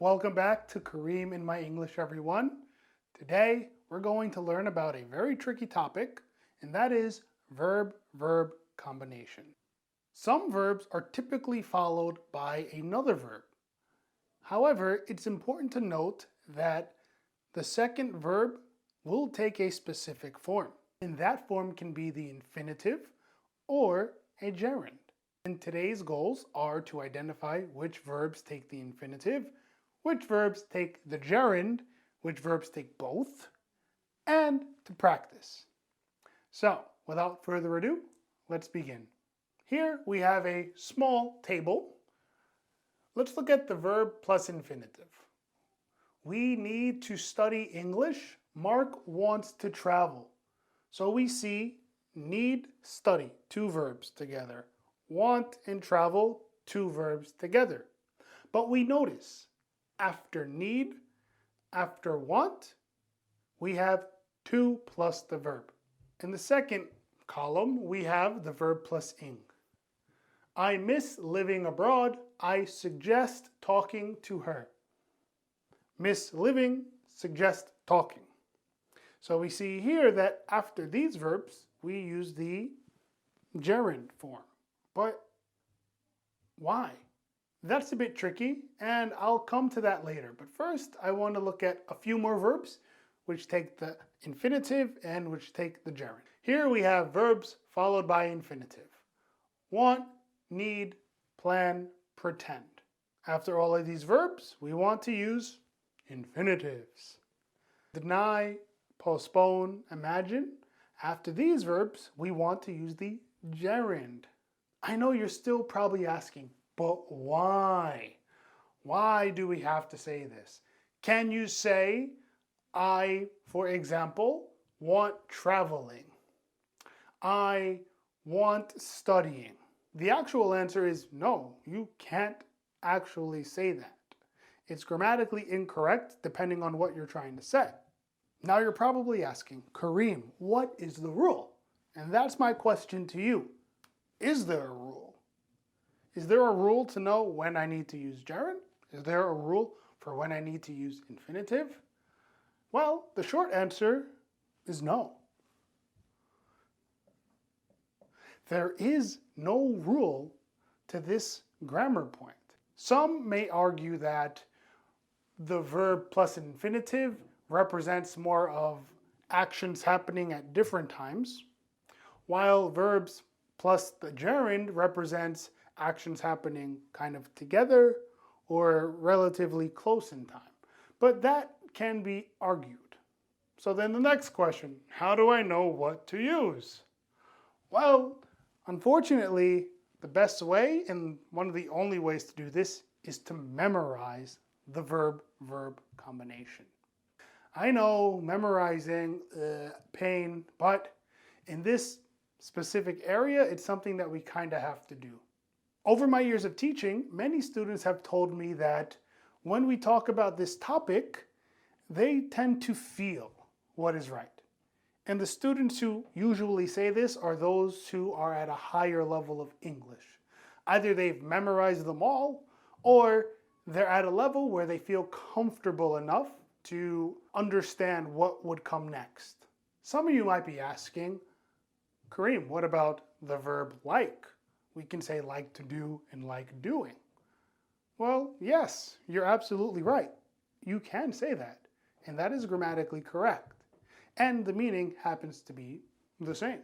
Welcome back to Kareem in My English, everyone. Today, we're going to learn about a very tricky topic, and that is verb-verb combination. Some verbs are typically followed by another verb. However, it's important to note that the second verb will take a specific form, and that form can be the infinitive or a gerund. And today's goals are to identify which verbs take the infinitive, which verbs take the gerund, which verbs take both, and to practice. So, without further ado, let's begin. Here we have a small table. Let's look at the verb plus infinitive. We need to study English. Mark wants to travel. So we see need, study, two verbs together. Want and travel, two verbs together. But we notice after need, after want, we have to plus the verb. In the second column, we have the verb plus ing. I miss living abroad. I suggest talking to her. Miss living, suggest talking. So we see here that after these verbs, we use the gerund form. But why? That's a bit tricky, and I'll come to that later. But first, I want to look at a few more verbs which take the infinitive and which take the gerund. Here we have verbs followed by infinitive. Want, need, plan, pretend. After all of these verbs, we want to use infinitives. Deny, postpone, imagine. After these verbs, we want to use the gerund. I know you're still probably asking, but why? Why do we have to say this? Can you say, I, for example, want traveling? I want studying. The actual answer is no, you can't actually say that. It's grammatically incorrect depending on what you're trying to say. Now you're probably asking, Kareem, what is the rule? And that's my question to you. Is there a rule? Is there a rule to know when I need to use gerund? Is there a rule for when I need to use infinitive? Well, the short answer is no. There is no rule to this grammar point. Some may argue that the verb plus infinitive represents more of actions happening at different times, while verbs plus the gerund represents actions happening kind of together or relatively close in time. But that can be argued. So then the next question, how do I know what to use? Well, unfortunately, the best way, and one of the only ways to do this, is to memorize the verb-verb combination. I know memorizing, pain, but in this specific area, it's something that we kind of have to do. Over my years of teaching, many students have told me that when we talk about this topic, they tend to feel what is right. And the students who usually say this are those who are at a higher level of English. Either they've memorized them all, or they're at a level where they feel comfortable enough to understand what would come next. Some of you might be asking, Kareem, what about the verb like? We can say like to do and like doing. Well, yes, you're absolutely right. You can say that, and that is grammatically correct. And the meaning happens to be the same.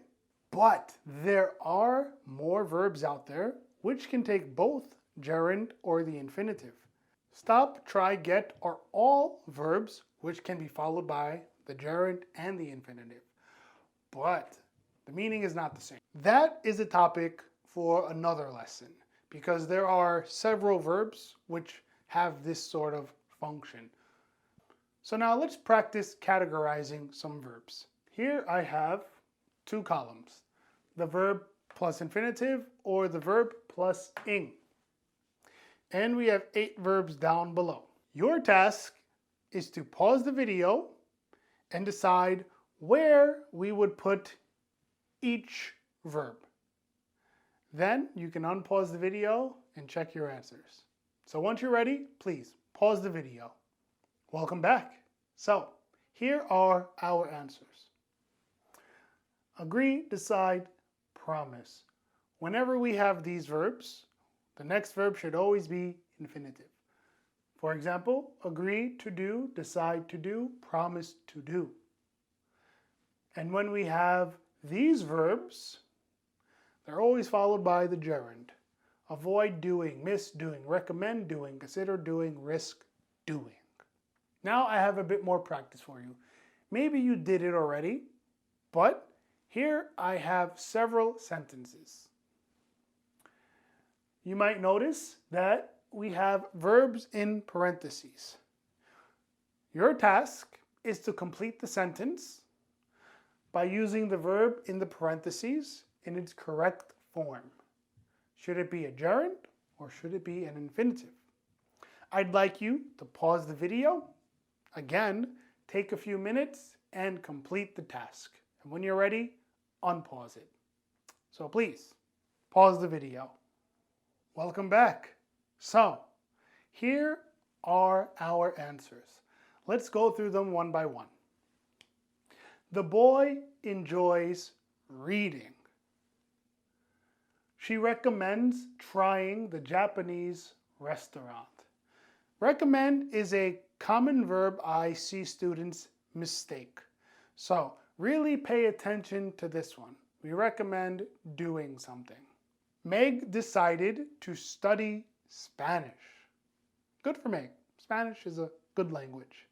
But there are more verbs out there which can take both gerund or the infinitive. Stop, try, get are all verbs which can be followed by the gerund and the infinitive. But the meaning is not the same. That is a topic for another lesson because there are several verbs which have this sort of function. So now let's practice categorizing some verbs. Here I have two columns, the verb plus infinitive or the verb plus ing. And we have 8 verbs down below. Your task is to pause the video and decide where we would put each verb. Then you can unpause the video and check your answers. So once you're ready, please pause the video. Welcome back. So here are our answers. Agree, decide, promise. Whenever we have these verbs, the next verb should always be infinitive. For example, agree to do, decide to do, promise to do. And when we have these verbs, they're always followed by the gerund. Avoid doing, miss doing, recommend doing, consider doing, risk doing. Now I have a bit more practice for you. Maybe you did it already, but here I have several sentences. You might notice that we have verbs in parentheses. Your task is to complete the sentence by using the verb in the parentheses in its correct form. Should it be a gerund or should it be an infinitive? I'd like you to pause the video. Again, take a few minutes and complete the task. And when you're ready, unpause it. So please, pause the video. Welcome back. So, here are our answers. Let's go through them one by one. The boy enjoys reading. She recommends trying the Japanese restaurant. Recommend is a common verb I see students mistake. So really pay attention to this one. We recommend doing something. Meg decided to study Spanish. Good for Meg. Spanish is a good language.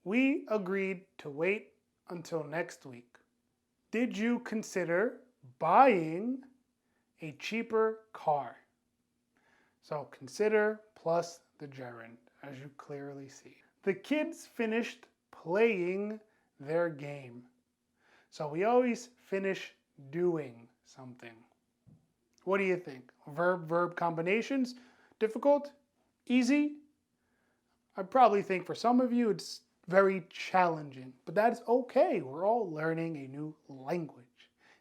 We agreed to wait until next week. Did you consider buying a cheaper car? So consider plus the gerund, as you clearly see. The kids finished playing their game. So we always finish doing something. What do you think? Verb-verb combinations? Difficult? Easy? I probably think for some of you it's very challenging, but that's okay. We're all learning a new language,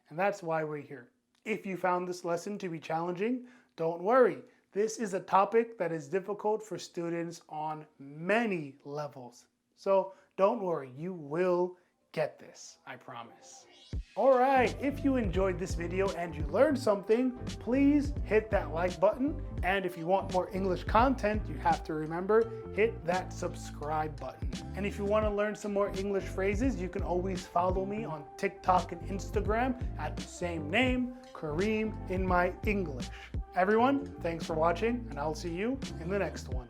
and that's why we're here. If you found this lesson to be challenging, don't worry. This is a topic that is difficult for students on many levels. So don't worry, you will get this, I promise. Alright, if you enjoyed this video and you learned something, please hit that like button. And if you want more English content, you have to remember, hit that subscribe button. And if you want to learn some more English phrases, you can always follow me on TikTok and Instagram at the same name, Kareem in my English. Everyone, thanks for watching, and I'll see you in the next one.